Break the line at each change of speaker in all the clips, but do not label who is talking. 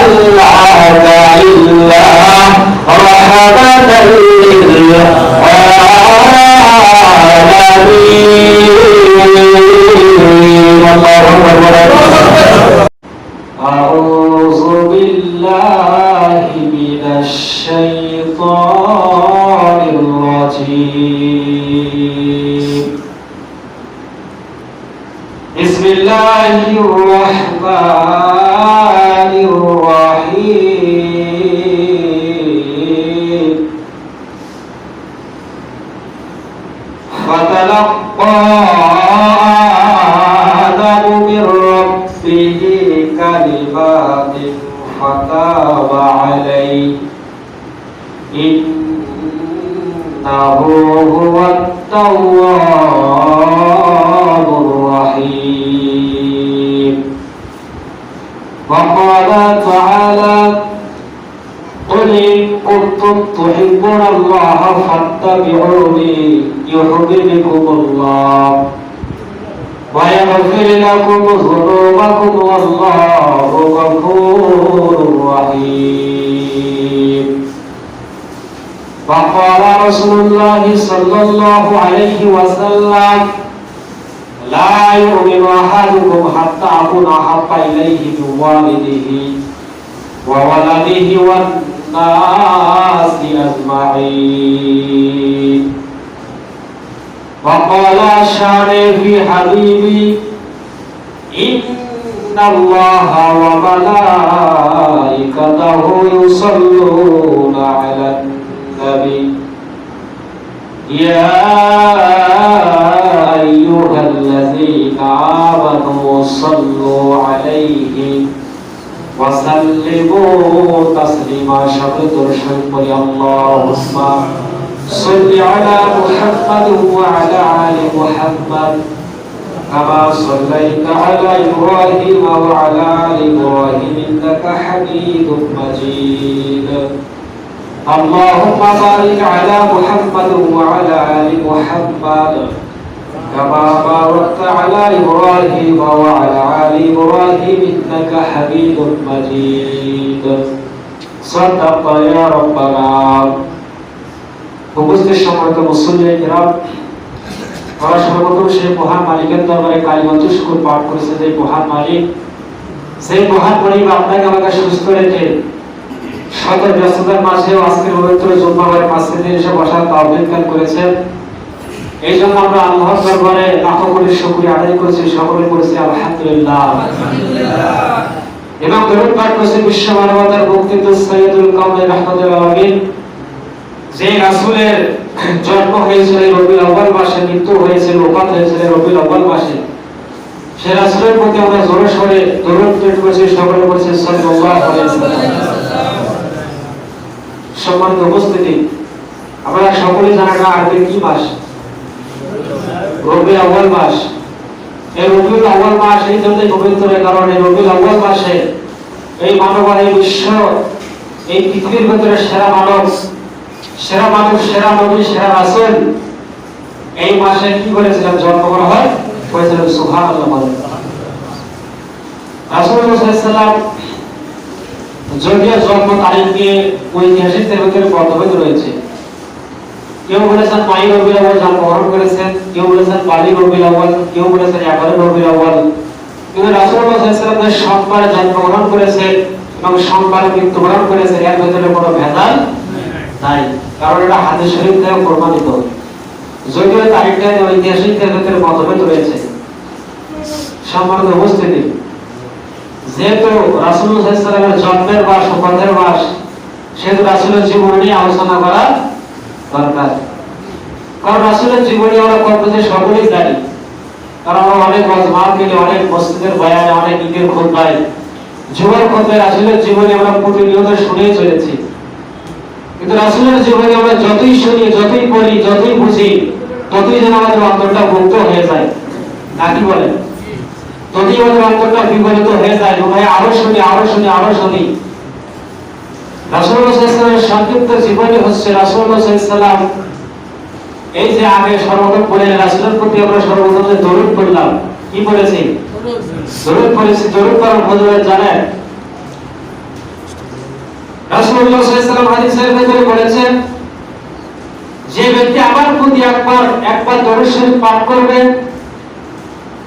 أرسلناك إلا رحمة للعالمين. أعوذ بالله من الشيطان الرجيم. بسم الله الرحمن الرحيم. فتلقى آدم من ربه كلمات فتاب عليه إنه هو التواب الرحيم. وقال تعالى قل إن كنتم تحبون الله فاتبعوني يحببكم الله ويغفر لكم ذنوبكم والله غفور رحيم. وقال رسول الله صلى الله عليه وسلم لا يؤمن أحدكم حتى أكون أحب إليه من والده وولده والناس أجمعين. وقال الشاعر في حبيبي إن الله وملائكته يصلون على النبي يا أيها الذين آمنوا صلوا عليه وسلموا تسليما. شهد رشد اللهم صل على محمد وعلى آل محمد كما صليت على إبراهيم وعلى آل إبراهيم إنك حميد مجيد. اللهم بارك على محمد وعلى آل محمد كما باركت على إبراهيم وعلى آل إبراهيم إنك حميد مجيد. صدق يا ربنا. উপস্থিত সম্মানিত মুসল্লি কিরাম, আমরা সর্বপ্রথম সেই মহান মালিকের দরবারে কালিমাত শুকর পাঠ করেছে। যে মহান মালিক, সেই মহান মালিক আপনাকে আমাকে সুস্থ রেখে শত ব্যস্ততার মাঝেও আজকের পবিত্র জুম্মাবারে মাসজিদে এসে বসার তৌফিক দান করেছেন। এই জন্য আমরা আল্লাহর দরবারে লাখো কোটি শুকরিয়া আদায় করেছি, সকলে করেছি আলহামদুলিল্লাহ। এবং দরুদ পাঠ করেছি বিশ্ব মানবতার মুক্তিত সৈয়দুল কাউনাইন রাহমাতুল আলামিন, যে রাসূলের জন্ম হয়েছিল রবিউল আউয়াল মাসে, মৃত্যু হয়েছিল, ওফাত হয়েছিল রবিউল আউয়াল মাসে, সে রাসূলের প্রতি আমরা জোরে সোরে দরুদ পাঠ করেছি, সকলে করেছি সাল্লাল্লাহু আলাইহি ওয়াসাল্লাম। সম্মানিত উপস্থিতি, আমরা সকলে জানা আরবি কি মাস? রবিউল আউয়াল মাস। এই রবিউল আউয়াল মাস এই জন্য পবিত্র, কারণ এই রবিউল আউয়াল মাসে এই মানবতার এই বিশ্ব, এই পৃথিবীর ভিতরে সেরা মানব, সেরা মানুষ, সেরা নবী, সেরা রাসূল এই মাসে কি করেছিলেন? জন্মগ্রহণ হয়েছিল। সুবহানাল্লাহ। রাসূলুল্লাহ সাল্লাল্লাহু আলাইহি ওয়াসাল্লাম যদিও জন্ম তারিখ নিয়ে ঐতিহাসিকদের ভিতরে মতভেদ রয়েছে। কেউ বলেছেন 9 রবিউল আউয়াল জন্মগ্রহণ করেছেন, কেউ বলেছেন 12 রবিউল আউয়াল, কেউ বলেছেন 11 রবিউল আউয়াল। কিন্তু রাসূলুল্লাহ সাল্লাল্লাহু আলাইহি ওয়াসাল্লাম সোমবারে জন্মগ্রহণ করেছেন এবং সোমবারে মৃত্যুবরণ করেছেন, এর ভিতরে কোনো ভেজাল নাই, কারণ এটা হাদিস শরীফ থেকে প্রমাণিত। যদিও তারিখটা ঐতিহাসিকদের ভিতরে মতভেদ রয়েছে। সম্মানিত উপস্থিতি, যেহেতু রাসূলুল্লাহ সাল্লাল্লাহু আলাইহি ওয়াসাল্লামের জন্মের মাস, ওফাতের মাস, সেহেতু রাসূলের জীবন নিয়ে আলোচনা করা দরকার। কারণ রাসূলের জীবনী আমরা কম বেশি সকলেই জানি, কারণ আমরা অনেক মাহফিলে, অনেক মসজিদের বয়ানে, অনেক ঈদের খুতবায়, জুমার খুতবায় রাসূলের জীবনী আমরা প্রতিনিয়ত শুনেই চলেছি। কিন্তু রাসূলের জীবনী আমরা যতই শুনি, যতই পড়ি, যতই বুঝি, ততই যেন আমাদের অন্তরটা মুক্ত হয়ে যায়। নাকি বলেন? ততই আমাদের অন্তরটা বিগলিত হয়ে যায়। ভাই আরো শুনি, আরো শুনি, আরো শুনি। রাসূলুল্লাহ সাল্লাল্লাহু আলাইহি ওয়াসাল্লামের সংক্ষিপ্ত জীবনী হচ্ছে রাসূলুল্লাহ সাল্লাল্লাহু আলাইহি ওয়াসাল্লাম এই যে আগে সর্বপ্রথম বলে রাসূলের প্রতি আমরা সর্বপ্রথম যে দরুদ পড়লাম, কি বলেছি? দরুদ পড়েছি। দরুদ পড়ার ফজিলত জানেন? রাসূলুল্লাহ সাল্লাল্লাহু আলাইহি ওয়াসাল্লাম হাদিসের ভিতরে বলেছেন, যে ব্যক্তি আমার প্রতি একবার দরুদ শরীফ পাঠ করবে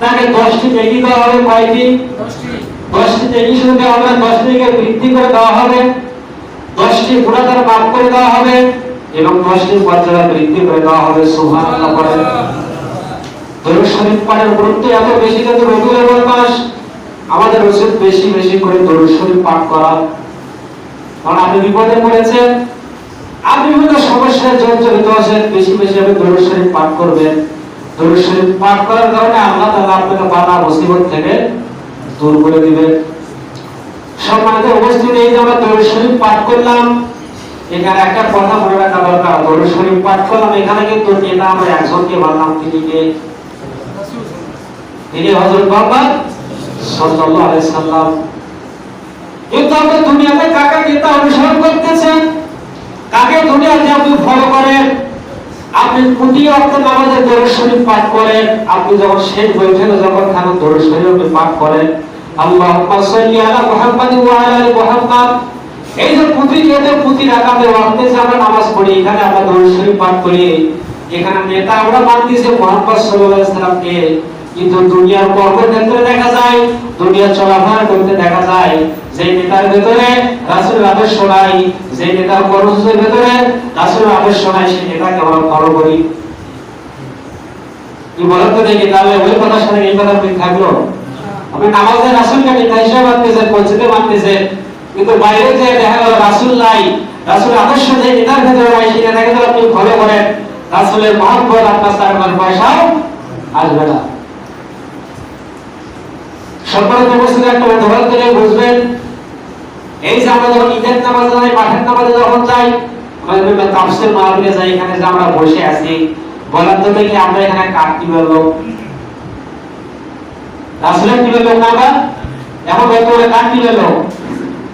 তাকে 10টি নেকি দেওয়া হবে। কয়টি? 10টি নেকি শুধু দেওয়া হবে, 10 নেকি বৃদ্ধি করে দেওয়া হবে, 10টি গুনাহ তার মাফ করে দেওয়া হবে এবং 10টি মর্যাদা বৃদ্ধি করে দেওয়া হবে। সুবহানাল্লাহ বলেন। দরুদ শরীফ পাঠের গুরুত্ব এত বেশি যে রবিউল আউয়াল মাস, আমাদের উচিত বেশি বেশি করে দরুদ শরীফ পাঠ করা। কারণ আপনি বিপদে পড়েছেন, আপনি বিভিন্ন সমস্যায় জর্জরিত আছেন, বেশি বেশি আপনি দরুদ শরীফ পাঠ করবেন। দরুদ শরীফ পাঠ করার কারণে আল্লাহ তাআলা আপনাকে বাধা মুসিবত থেকে দূর করে দিবেন। সম্মানিত উপস্থিতি, এই যে আমরা দরুদ শরীফ পাঠ করলাম, এখানে একটা কথা মনে রাখা দরকার। দরুদ শরীফ পাঠ করলাম, এখানে কিন্তু নেতা আমরা একজনকে বললাম, তিনি কে? তিনি হযরত মুহাম্মদ সাল্লাল্লাহু আলাইহি সাল্লাম। কিন্তু আপনি দুনিয়াতে কাকে নেতা অনুসরণ করতেছেন, কাকে দুনিয়াতে আপনি ফলো করেন? আপনি প্রতি ওয়াক্ত নামাজে দরুদ শরীফ পাঠ করেন, আপনি যখন শেষ বৈঠকে যখন থাকেন দরুদ শরীফ পাঠ করেন, আল্লাহুম্মা সাল্লি আলা মুহাম্মাদ ওয়া আলা আলি মুহাম্মাদ। এই যে প্রতি রাকাতে ওয়াক্তে যে আমরা নামাজ পড়ি, এখানে আমরা দরুদ শরীফ পাঠ করি, এখানে নেতা আমরা মানতেছি মুহাম্মদ সাল্লাল্লাহু আলাইহি সাল্লামকে। কিন্তু দুনিয়ার কর্মক্ষেত্রে দেখা যায়, দুনিয়া চলাফেরা করতে দেখা যায়, যে নেতার ভেতরে রাসূলের আদর্শ নাই, যে নেতার কর্মসূচির ভেতরে রাসূলের আদর্শ নাই, সেই নেতাকে আমরা ফলো করি। কি বলেন তো দেখি, তাহলে ওই কথার সাথে এই কথা মিল থাকলো? আপনি নামাজে রাসূলকে নেতা হিসেবে মানতেছেন, মসজিদে মানতেছেন, কিন্তু বাইরে যে দেখা গেল রাসূল নাই, রাসূলের আদর্শ যে নেতার ভেতরে নাই, সেই নেতাকে তো আপনি ফলো করেন, রাসূলের মহব্বত আপনার সামনে পয়সাও আসবে না। সম্মানিত উপস্থিতি, একটা উদাহরণ দিলে বুঝবেন। এই যে আমরা যখন ঈদের নামাজে যাই, মাঠের নামাজে যখন যাই, আমরা তাফসীর মাহফিলে যাই, এখানে যে আমরা বসে আছি, বলেন তো দেখি আমরা এখানে কার টিমের লোক? রাসূলের টিমের লোক না? আমরা এখন বর্তমানে কার টিমের লোক?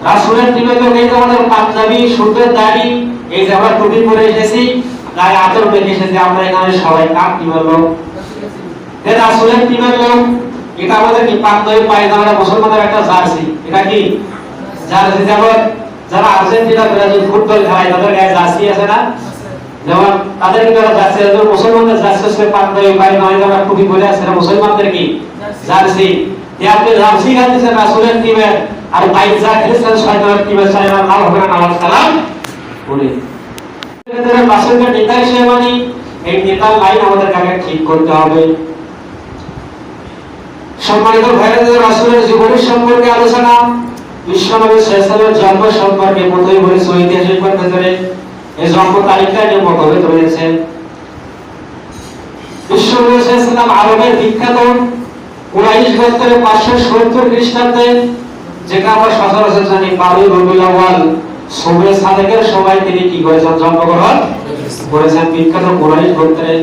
রাসূলের টিমের লোক। এই যে আমাদের পাঞ্জাবি, সুন্দর দাড়ি, এই যে আমরা টুপি পরে এসেছি, গায়ে আতর মেখে এসেছি, আমরা এখানে সবাই কার টিমের লোক? রাসূলের টিমের লোক। এটা আমাদের কি পাঞ্জাবি পায়জামা, মুসলমানদের একটা জার্সি। এটা কি জার্সি? যেমন যারা আর্জেন্টিনা ব্রাজিল ফুটবল খেলায় তাদের গায়ে জার্সি আছে না, যেমন তাদের কি জার্সি আছে। মুসলমানদের জার্সি আছে পাঞ্জাবি পায়জামা টুপি পরে আছে, না মুসলমানদের কি জার্সি। আপনি জার্সি গাইতেছেন রাসূলের টিমের, আর পায়জা খেলেছেন শয়তানের টিমের, সাইরা নাম হবে না, নামাজ কালাম পড়ে। এদের রাসূলকে নেতা হিসেবে মানি, এই নেতার লাইন আমাদের কাছে ঠিক করতে হবে। সম্মানিত ভাইরা, রাসূলের জীবনের সম্পর্কে আলোচনা, বিশ্বনবী সাল্লাল্লাহু আলাইহি ওয়াসাল্লামের জন্ম সম্পর্কে প্রথমে বলেছে ঐতিহাসিক পদ্ধতিতে। এই জন্ম তারিখটা যে মতভেদ রয়েছে। বিশ্বনবী সাল্লাল্লাহু আলাইহি ওয়াসাল্লাম আরবের বিখ্যাত কুরাইশ গোত্রের 570 খ্রিস্টাব্দে, যেটা আমরা সচরাচর জানি 12 রবিউল আউয়াল সুবহে সাদেকের সময় তিনি কি করেছেন? জন্মগ্রহণ করেছেন বিখ্যাত কুরাইশ গোত্রে।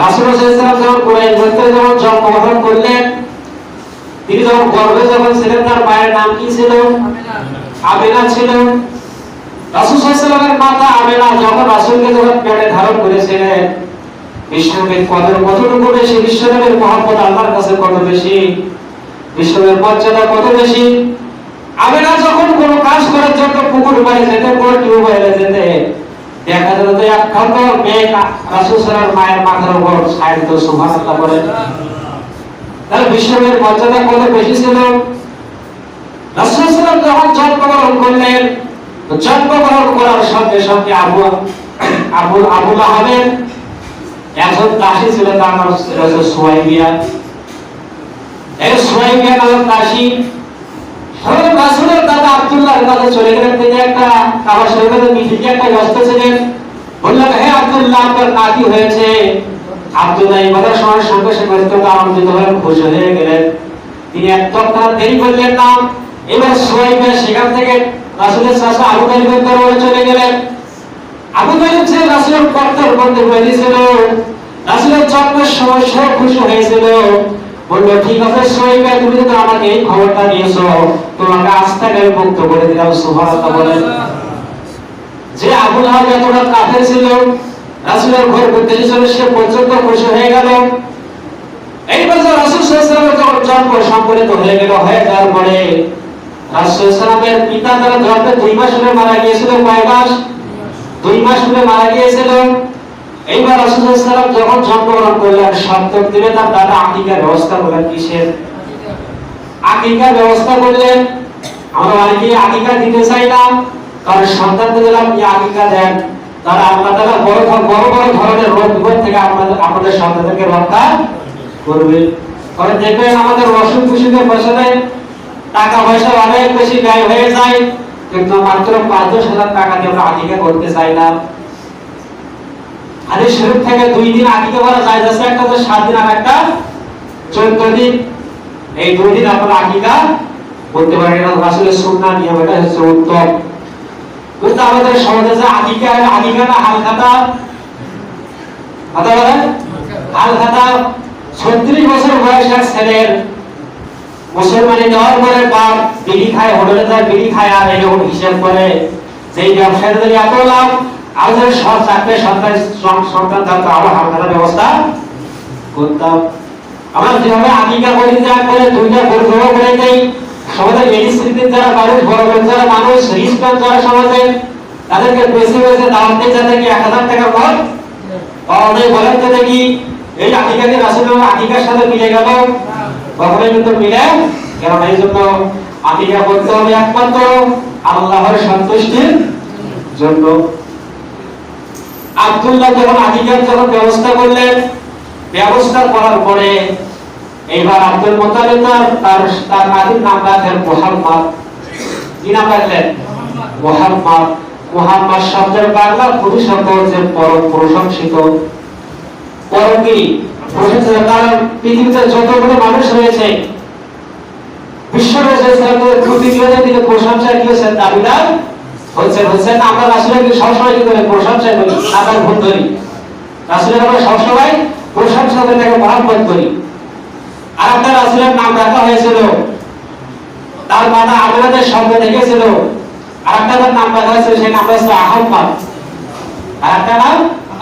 রাসূলুল্লাহ সাল্লাল্লাহু আলাইহি ওয়াসাল্লাম যখন কুরাইশ গোত্রে যখন জন্মগ্রহণ করলেন, তিনি যখন গর্ভে যখন ছিলেন, তার মায়ের নাম কি ছিল? আমিনা ছিল। রাসূল সাল্লাল্লাহু আলাইহি ওয়াসাল্লামের মাতা আমিনা যখন রাসূলকে যখন পেটে ধারণ করেছিলেন, বিশ্বনবীর কদর কতটুকু বেশি, বিশ্বনবীর মহব্বত আল্লাহর কাছে কত বেশি, বিশ্বনবীর মর্যাদা কত বেশি। আমিনা যখন কোনো কাজ করার জন্য পুকুর পাড়ে যেতে, কোনো টিউবওয়েলে যেতে, দেখা যেত যে একখান্ত মেঘ রাসূল সাল্লাল্লাহু মায়ের মাথার উপর ছায়া দিত। সুবহানাল্লাহ বলেন। তাহলে বিশ্বনবীর মর্যাদা কত বেশি ছিল। রাসূল সাল্লাল্লাহু যখন জন্মগ্রহণ করলেন, জন্মগ্রহণ করার সঙ্গে সঙ্গে আবু লাহাবের একজন দাসী ছিল, তার নাম ছিল সুয়াইবিয়া। এই সুয়াইবিয়া নামক দাসী রাসূলের দাদা আব্দুল্লাহর কাছে চলে গেলেন। তিনি একটা কাবার শরীফের মিটিংয়ে একটা ব্যস্ত ছিলেন। বললেন, হে আব্দুল্লাহ, আপনার নাতি হয়েছে। আব্দুল্লাহ এই কথার শোনার সঙ্গে সঙ্গে আনন্দিত হয়ে খুশি হয়ে গেলেন। তিনি এক তৎক্ষণাৎ দেরি করলেন না। এবার সুয়াইবিয়া সেখান থেকে রাসূলের চাচা আবু তালিবের দরবারে চলে গেলেন। আবু তালিব যে রাসূলের কর্তার বন্ধু হয়েছিল, রাসূলের জন্মের সময় সব খুশি হয়েছিল। বলল, ঠিক আছে সুয়াইবিয়া, তুমি তো আমাকে এই খবরটা দিয়েছো, তোমাকে আজ থেকে আমি মুক্ত করে দিলাম। সুবহানাল্লাহ বলেন। যে আবু লাহাব এতটা কাফের ছিল, রাসূলের ঘর করতে ছিল, সে পর্যন্ত খুশি হয়ে গেল। এইবার রাসূল সাল্লাল্লাহু আলাইহি ওয়াসাল্লামের যখন জন্ম সম্পন্ন হয়ে গেল, হয়ে যাওয়ার পরে রাসূল সাল্লামের পিতা তারা জন্মে 2 মাস হলে মারা গিয়েছিল। কয় মাস? 2 মাস হলে মারা গিয়েছিল। এইবার রাসূল সাল্লাল্লাহু যখন জন্মগ্রহণ করলেন, সপ্তম দিনে তার দাদা আকিকার ব্যবস্থা করলেন। কিসের আকিকার ব্যবস্থা করলেন? আমরা অনেকে আকিকা দিতে চাই না, কারণ সন্তানকে দিলাম কি আকিকা দেন, তারা আল্লাহ তাআলা বড় বড় ধরনের রোগ বিপদ থেকে আমাদের সন্তানদেরকে রক্ষা করবে। কারণ দেখবেন আমাদের অসুখ বিসুখের পেছনে টাকা পয়সা অনেক বেশি ব্যয় হয়ে যায়, কিন্তু মাত্র ৫-১০,০০০ টাকা দিয়ে আমরা আকিকা করতে চাই না। হাদিস শরীফ থেকে 2 দিন আকিকা করা যায়, যাচ্ছে একটা তো 7 দিন আর একটা 14 দিন। এই 2 দিন আমরা আকিকা করতে পারি না, রাসূলের সুন্নাহ নিয়ম, এটা হচ্ছে উত্তম। কিন্তু আমাদের সমাজে যে আকিকা না হালখাতা, কথা বলেন হালখাতা, 36 বছর বয়সের ছেলের মুসলমানি দেওয়ার পরে বাপ বিড়ি খায়, হোটেলে যায় বিড়ি খায়, আর এরকম হিসাব করে যে ব্যবসায়ীদের এত লাভ, আর যদি সব চাকরি সন্তান থাকতো আবার হালখাতা ব্যবস্থা করতাম। আমরা যেভাবে আকিকা করি যা করে 2টা গরু করে দেই, সমাজের এডিসিতে যারা মানুষ, বড় লোক যারা মানুষ, রিস্টন যারা সমাজে, তাদেরকে বেশি বেশি দাওয়াত দিয়ে যাতে কি 1000 টাকা পর পাওয়া বলেন তো দেখি, এই আকিকাকে রাসূলের আকিকার সাথে মিলে গেল? কখনোই কিন্তু মিলে গেল না। এই জন্য আকিকা করতে হবে একমাত্র আল্লাহর সন্তুষ্টির জন্য। আব্দুল্লাহ যখন আকিকার যখন ব্যবস্থা করলেন, ব্যবস্থা করার পরে এইবার আব্দুল মুত্তালিব তার নাতির নাম রাখলেন মুহাম্মদ। কি নাম রাখলেন? মুহাম্মদ। মুহাম্মদ শব্দের বাংলা পুরুষ শব্দ হচ্ছে পরম প্রশংসিত। পরম কি প্রশংসিত? কারণ পৃথিবীতে যতগুলো মানুষ রয়েছে, বিশ্ব রয়েছে, প্রতিনিয়ত তিনি প্রশংসা দিয়েছেন, দাবিদার হচ্ছেন। আমরা রাসূলকে সবসময় কি করি? প্রশংসা করি, আবার ভুল ধরি। রাসূলের আমরা সবসময় প্রশংসা করে তাকে মহব্বত করি। আর একটা রাসূলের নাম রাখা হয়েছিল, তার মাতা আমিনাদের সঙ্গে দেখেছিল, আর একটা নাম রাখা হয়েছিল, সেই নাম হচ্ছে আহমদ। আর একটা নাম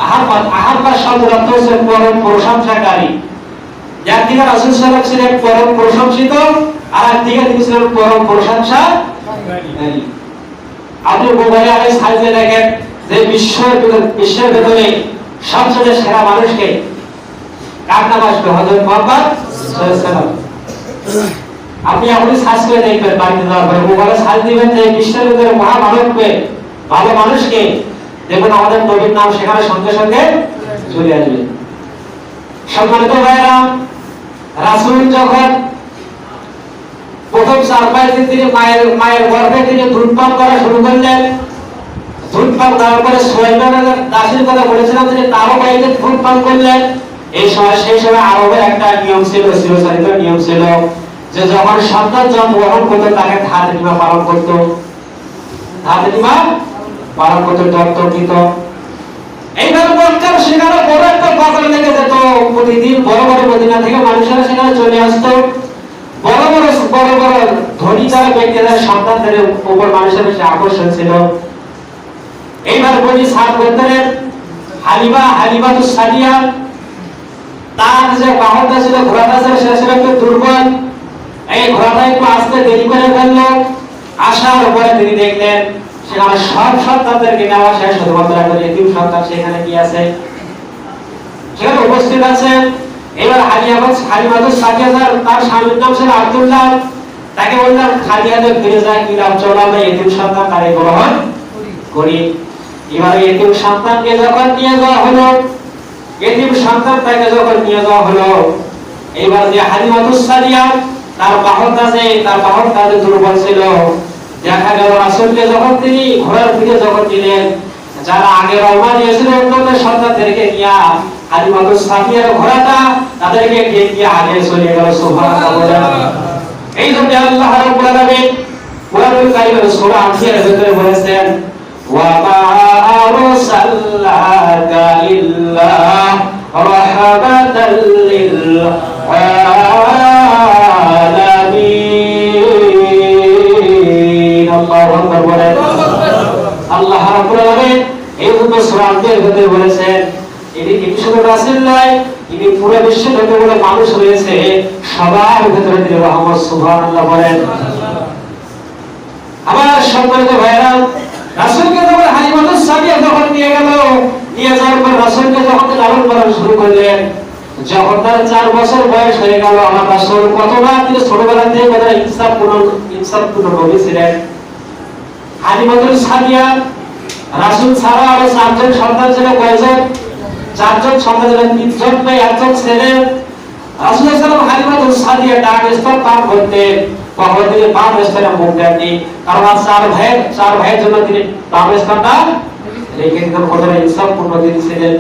আহমদ। আহমদ শব্দের অর্থ হচ্ছে পরম প্রশংসাকারী। একদিকে রাসূল সাল্লাল্লাহু আলাইহি ওয়াসাল্লাম ছিলেন পরম প্রশংসিত, আর একদিকে তিনি ছিলেন পরম প্রশংসাকারী। আপনি মোবাইলে আগে সাইজে দেখেন যে বিশ্বের ভেতরে সবচেয়ে সেরা মানুষকে কার নাম আসবে? হযরত মুহাম্মদ সাল্লাল্লাহু আলাইহি ওয়াসাল্লাম। আপনি এখনই সার্চ করে দেখবেন, বাড়িতে যাওয়ার পরে মোবাইলে সার্চ দিবেন যে বিশ্বের ভিতরে মহামানবকে, ভালো মানুষকে, দেখুন আমাদের নবীর নাম সেখানে সঙ্গে সঙ্গে চলে আসবে। সম্মানিত ভাইরা, রাসূল যখন প্রথম 4-5 দিন তিনি মায়ের গর্ভে তিনি দুধ পান করা শুরু করলেন, দুধ পান করার পরে সুলাইমানের দাসীর কথা বলেছিলাম, তিনি তারও বাইরে দুধ পান করলেন। সেই সময় আরবের একটা নিয়ম ছিল, চিরচরিত নিয়ম ছিল, যে যখন সন্তান জন্মগ্রহণ করতো তাকে ধাতৃমা পালন করতো, দত্তক দিত। এইভাবে মক্কার সেখানে বড় একটা বাজার লেগে যেত, প্রতিদিন বড় বড় মদিনা থেকে মানুষেরা সেখানে চলে আসতো। বড় বড় ধনী যারা ব্যক্তি, যারা সন্তানদের উপর মানুষের বেশি আকর্ষণ ছিল। এইবার বলি সাত গোত্রের হালিমাতুস সাদিয়া, তার যে বাহনটা ছিল, ঘোড়াটা ছিল, সেটা ছিল একটু দুর্বল। এই ঘোড়াটা একটু আসতে দেরি করে ফেললো। আসার পরে তিনি দেখলেন সেখানে সব সন্তানদেরকে নেওয়া শেষ, শুধুমাত্র একটা এতিম সন্তান সেখানে কি আছে, সেখানে উপস্থিত আছে। এবার হালিমাতুস সাদিয়া, তার স্বামীর নাম ছিল আব্দুল্লাহ। তাকে বললাম খালি হাতে ফিরে যায় কি লাভ, চলো আমরা এতিম সন্তান তারে গ্রহণ করি। এবারে এতিম সন্তানকে যখন নিয়ে যাওয়া হলো, এইবার যে হালিমাতুস সাদিয়া, তার বাহনটা যে দুর্বল ছিল, দেখা গেল রাসূলকে যখন তিনি ঘোড়ার পিঠে যখন নিলেন, যারা আগে রওনা দিয়েছিল অন্যান্য সন্তানদেরকে নিয়ে, হালিমাতুস সাদিয়ার ঘোড়াটা তাদেরকে গিয়ে আগে চলে গেল। সুবহানাল্লাহ। এই জন্য আল্লাহ রাব্বুল আলামিন কোরআনুল কারীমের সূরা আনফালের ভিতরে বলেছেন, ওয়া মা আরসালনাকা ইল্লা রাহমাতাল লিল আলামিন। আল্লাহু আকবার বলেন। আল্লাহ রাব্বুল আলামিন এই সূরা আনফালের ভিতরে বলেছেন, ইনি শুধু রাসূল নয়, ইনি পুরো বিশ্বের যতগুলো মানুষ রয়েছে সবার ভিতরে তিনি রহমত। সুবহানাল্লাহ বলেন। সম্মানিত ভাইরা, রাসূলকে যখন হালিমাতুস সাদিয়া যখন নিয়ে গেল, নিয়ে যাওয়ার পর রাসূলকে যখন লালন পালন শুরু করলেন, যখন তার 4 বছর বয়স হয়ে গেল, আমার রাসূল কতবার তিনি ছোটবেলা থেকে কত ইনসাফপূর্ণ নবী ছিলেন। হালিমাতুস সাদিয়া রাসূল ছাড়া আরো 4 জন সন্তান ছিল। কয়জন? 4 জন সন্তান ছিল। 3 জন মেয়ে, 1 জন ছেলে। রাসূল সাল্লাল্লাহু আলাইহি ওয়াসাল্লাম হালিমাতুস সাদিয়া ডাক স্তর পার করতেন, কখন থেকে বাম স্তরে মুখ দেননি, কারণ 4 ভাইয়ের জন্য তিনি বাম স্তরটা রেখে দিতেন। কতটা ইনসাফপূর্ণ তিনি ছিলেন।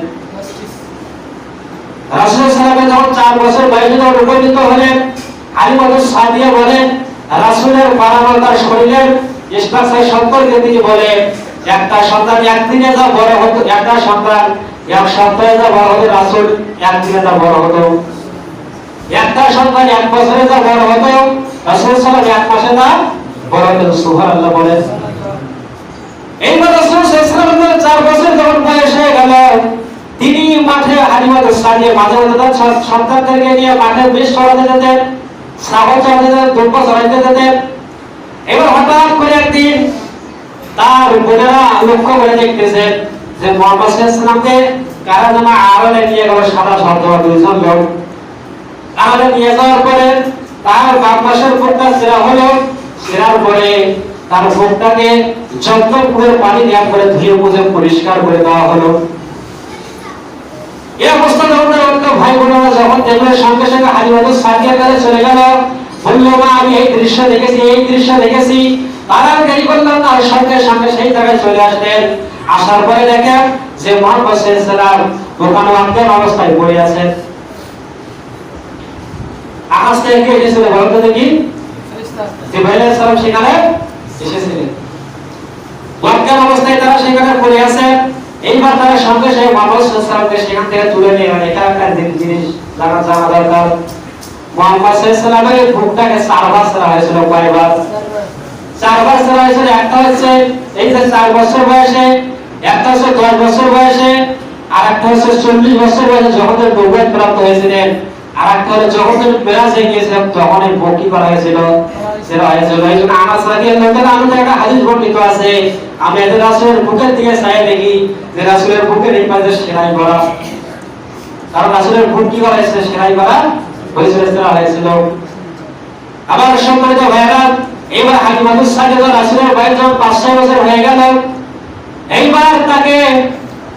রাসূল সাল্লাল্লাহু আলাইহি ওয়াসাল্লাম যখন 4 বছর বয়সে যখন উপনীত হলেন, হালিমাতুস সাদিয়া বলেন রাসূলের পারামতার শরীরের স্ট্রাকচার সম্পর্কে তিনি বলেন, একটা সন্তান একদিনে যা বড় হতো, একটা সন্তান 1 সপ্তাহে যা বড় হতো, রাসূল একদিনে যা বড় হতো। একটা সন্তান 1 বছরে যা বড় হতো, রাসূল সাল্লাল্লাহু আলাইহি ওয়াসাল্লাম 1 মাসে যা বড় হতো। সুবহানাল্লাহ বলেন। এইবার রাসূল সাল্লাল্লাহু আলাইহি ওয়াসাল্লাম 4 বছর যখন বয়স হয়ে গেল, তিনি মাঠে হালিমাতুস সাদিয়া মাঝে মাঝে তার সন্তানদেরকে নিয়ে মাঠে বেশ চড়াতে যেতেন, ছাগল চড়াতে যেতেন, দুম্বা চড়াতে যেতেন। এবার হঠাৎ করে একদিন তার বোনেরা লক্ষ্য করে দেখতেছেন যে মুহাম্মদ সাল্লাল্লাহু আলাইহি ওয়াসাল্লামকে কারা যেন আড়ালে নিয়ে গেল, সাদা সর্দার 2 জন লোক। আড়ালে নিয়ে যাওয়ার পরে তার বাম পাশের বুকটা ছেঁড়া হলো, ছেঁড়ার পরে তার বুকটাকে যত্নপুরের পানি দেওয়া করে ধুয়ে মুছে পরিষ্কার করে দেওয়া হলো। এই অবস্থা যখন ভাই বোনেরা যখন দেখলো, সঙ্গে সঙ্গে হালিমাতুস সাদিয়ার কাছে চলে গেল, বলল মা আমি এই দৃশ্য দেখেছি। তারা দেরি করলাম না, সঙ্গে সঙ্গে সেই জায়গায় চলে আসলেন। আসার পরে দেখেন যে মুহাম্মদ সাল্লাল্লাহু আলাইহি ওয়াসাল্লাম দোকানে অজ্ঞান অবস্থায় পড়ে আছেন। আকাশ থেকে কে এসেছিল বলতে দেখি? জিবরাইল আলাইহিস সালাম সেখানে এসেছিলেন। অজ্ঞান অবস্থায় তারা সেখানে পড়ে আছে। এইবার তারা সঙ্গে সঙ্গে মুহাম্মদ সাল্লাল্লাহু আলাইহি ওয়াসাল্লামকে সেখান থেকে তুলে নিয়ে গেলেন। এটা একটা জিনিস জানা দরকার। মুহাম্মদ সাল্লাল্লাহু আলাইহি ওয়াসাল্লামের বুকটাকে 4 বার ছেঁড়া হয়েছিল। কয়বার? 4 বার ছেঁড়া হয়েছিল। একটা হচ্ছে এই যে 4 বছর বয়সে, একটা হচ্ছে 10 বছর বয়সে, আর একটা হচ্ছে 40 বছর বয়সে যখন তিনি নবুয়ত প্রাপ্ত হয়েছিলেন, আর একটা হলো যখন তিনি মেরাজে গিয়েছিলেন তখন এই বুক কি করা হয়েছিল? ছেঁড়া হয়েছিল। এই জন্য আনাস রাদিয়াল্লাহু আনহু একটা হাদিস বর্ণিত আছে, আমি এদের রাসূলের বুকের দিকে চাই দেখি যে রাসূলের বুকের এই পাশে সেলাই করা, কারণ রাসূলের বুক কি করা হয়েছিল? সেলাই করা হয়েছিল, ছেঁড়া হয়েছিল। আবার সম্মানিত ভাইরা, এবার হালিমাতুস সাদিয়া রাসূলের বয়স যখন 5-6 বছর হয়ে গেল, এইবার তাকে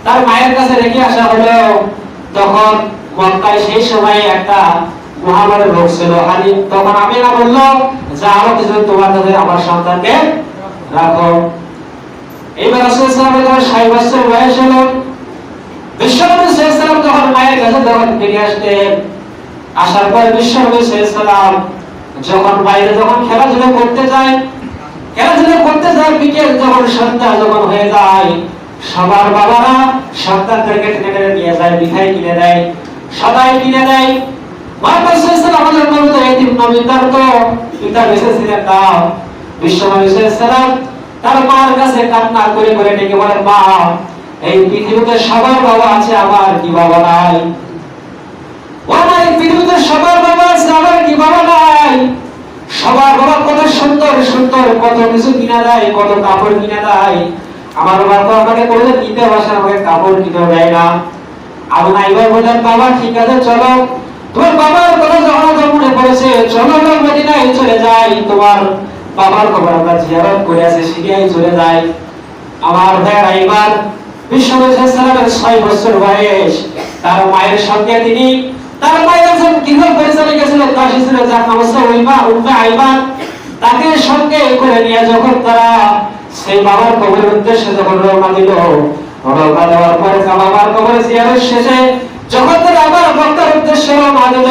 তার মায়ের কাছে রেখে আসা হলো। তখন মক্কায় সেই সময় একটা মহামারী রোগ ছিল। তখন আমিনা বলল যে আরো কিছু তোমার কাছে আমার সন্তানকে রাখো। এইবার রাসূল সাল্লাল্লাহু আলাইহি ওয়াসাল্লাম 60 বছর বয়স হলো। বিশ্বনবী সাল্লাল্লাহু আলাইহি ওয়াসাল্লাম যখন মায়ের কাছে যখন ফিরে আসলেন, আসার পর বিশ্বনবী সাল্লাল্লাহু আলাইহি ওয়াসাল্লাম যখন বাইরে যখন খেলাধুলা করতে যায়, বিকেল যখন সন্ধ্যা যখন হয়ে যায়, সবার বাবারা সন্তানদেরকে টেনে টেনে নিয়ে যায়, মিঠাই কিনে দেয়, সবাই কিনে দেয়। মুহাম্মদ সাল্লাল্লাহু আলাইহি ওয়াসাল্লাম আমাদের নবী তো এতিম নবী, তার তো পিতা বেঁচে ছিলেন না। বিশ্বনবী সাল্লাল্লাহু আলাইহি ওয়াসাল্লাম তার মার কাছে কান্না করে করে ডেকে বলেন, মা এই পৃথিবীতে সবার বাবা আছে, আমার কি বাবা নাই? ও মা, এই পৃথিবীতে সবার বাবা আছে, আমার কি বাবা নাই? সবার বাবা কত সুন্দর সুন্দর কত কিছু কিনা দেয়, কত কাপড় কিনা দেয়, আমার বাবা আমাকে কোনোদিন নিতে বসে আমাকে কাপড় কিনে দেয় না। আমি না এবার বললাম, বাবা ঠিক আছে চলো, তোমার বাবার কথা যখন মনে পড়েছে চলো আমরা মদিনায় চলে যাই, তোমার বাবার খবর আমরা জিয়ারত করে আসি, সিরিয়ায় চলে যাই। আমার ভাইরা, এবার বিশ্বনবী সাল্লাল্লাহু আলাইহি ওয়াসাল্লামের 6 বছর বয়স, তার মায়ের সঙ্গে তিনি, তার মায়ের একজন গৃহ পরিচালিকা ছিল, দাসী ছিল, যার নাম হচ্ছে উম্মে আইমান। তাকে সঙ্গে করে নিয়ে যখন তারা সেই বাবার কবরের উদ্দেশ্যে যখন রওনা দিল, রওনা দেওয়ার পরে বাবার কবরে জিয়ারত শেষে যখন তারা আবার মক্কার উদ্দেশ্যে রওনা দিল,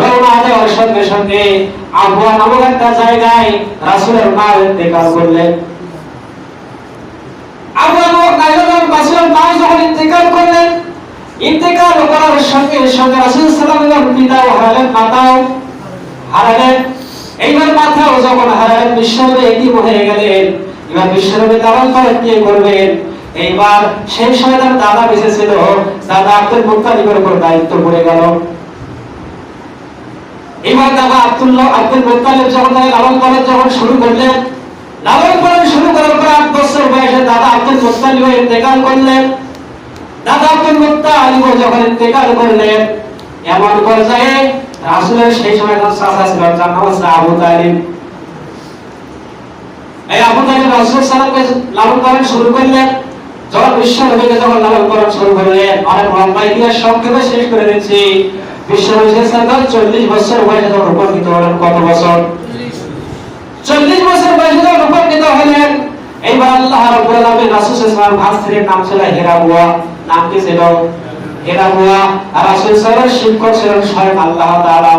রওনা দেওয়ার সঙ্গে সঙ্গে আবওয়া নামক একটা জায়গায় রাসূলের মা ইন্তেকাল করলেন। আবওয়া নামক জায়গায় রাসূলের মা যখন ইন্তেকাল করলেন, ইন্তেকাল করার সঙ্গে সঙ্গে রাসূল সাল্লাল্লাহু আলাইহি ওয়াসাল্লাম পিতাও হারালেন, মাতাও হারালেন। এইবার মাথাও যখন হারালেন, বিশ্বনবী এতিম হয়ে গেলেন। এবার বিশ্বনবী লালন পালন কে করবেন? এইবার সেই সময় তার দাদা বেঁচে ছিল, দাদা আব্দুল মুত্তালিবের উপর দায়িত্ব পড়ে গেল। এবার দাদা আব্দুল মুত্তালিব যখন তাকে লালন পালন যখন শুরু করলেন, লালন পালন শুরু করার পর 8 বছর বয়সে দাদা আব্দুল মুত্তালিব ইন্তেকাল করলেন। দাদা আব্দুল মুত্তালিব যখন ইন্তেকাল করলেন, এমন পর্যায়ে রাসূলের সেই সময় চাচা ছিলেন, যার নাম হচ্ছে আবু তালিব। এই আবু তালিব রাসূল সাল্লাল্লাহু আলাইহি ওয়াসাল্লাম লালন পালন শুরু করলেন। যখন বিশ্ব নবীকে যখন লালন পালন শুরু করলেন, অনেক লম্বা ইতিহাস সংক্ষেপে শেষ করে দিচ্ছি। বিশ্ব নবী সাল্লাল্লাহু 40 বছর বয়সে যখন উপনীত হলেন, কত বছর? 40 বছর বয়সে যখন উপনীত হলেন, এইবার আল্লাহ রাব্বুল আলামিন রাসূল সাল্লাল্লাহু আলাইহি ওয়াসাল্লাম ভাস্তির নাম ছিল হেরা বুয়া। নাম কি ছিল? হেরা বুয়া। আর রাসূল সাল্লাল্লাহু আলাইহি ওয়াসাল্লাম শিক্ষক ছিলেন স্বয়ং আল্লাহ তাআলা।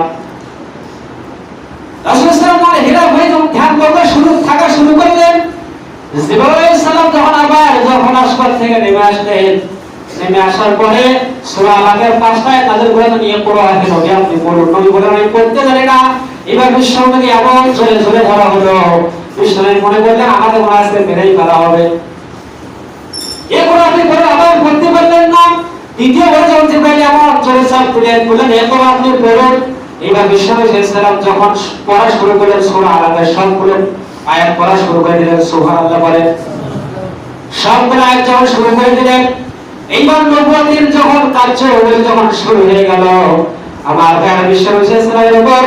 রাসূল সাল্লাল্লাহু আলাইহি ওয়াসাল্লাম হেরা বুয়া যখন ধ্যান করতে শুরু করলেন, জিবরাইল আলাইহিস সালাম যখন আসমান থেকে নেমে আসলেন, নেমে আসার পরে সূরা আলাকের 5টা আয়াত নাযিল করে নিয়ে পড়া হয়, নবী আপনি পড়ুন। নবী বলেন আমি পড়তে জানি না। এবার বিশ্বনবীকে এমন জোরে জোরে ধরা হলো, বিশ্বনবী মনে করলেন আমাদের মনে আজকে মেরেই ফেলা হবে। এরপর আপনি পড়ে আবার পড়তে পারলেন না। দ্বিতীয়বার যখন জিবরাইল এমন জোরে চাপ দিলেন, বললেন এরপর আপনি পড়ুন। এবার বিশ্বনবী সাল্লাল্লাহু আলাইহি ওয়াসাল্লাম যখন পড়া শুরু করলেন, সূরা আলাকের সবগুলো আয়াত পড়া শুরু করে দিলেন, সুবহানাল্লাহ বলেন। সবগুলো আয়াত যখন শুরু করে দিলেন, এইবার নবুয়তের যখন কার্য যখন শুরু হয়ে গেল, আমার ভাইয়ের বিশ্বনবী সাল্লাল্লাহু আলাইহি ওয়াসাল্লামের উপর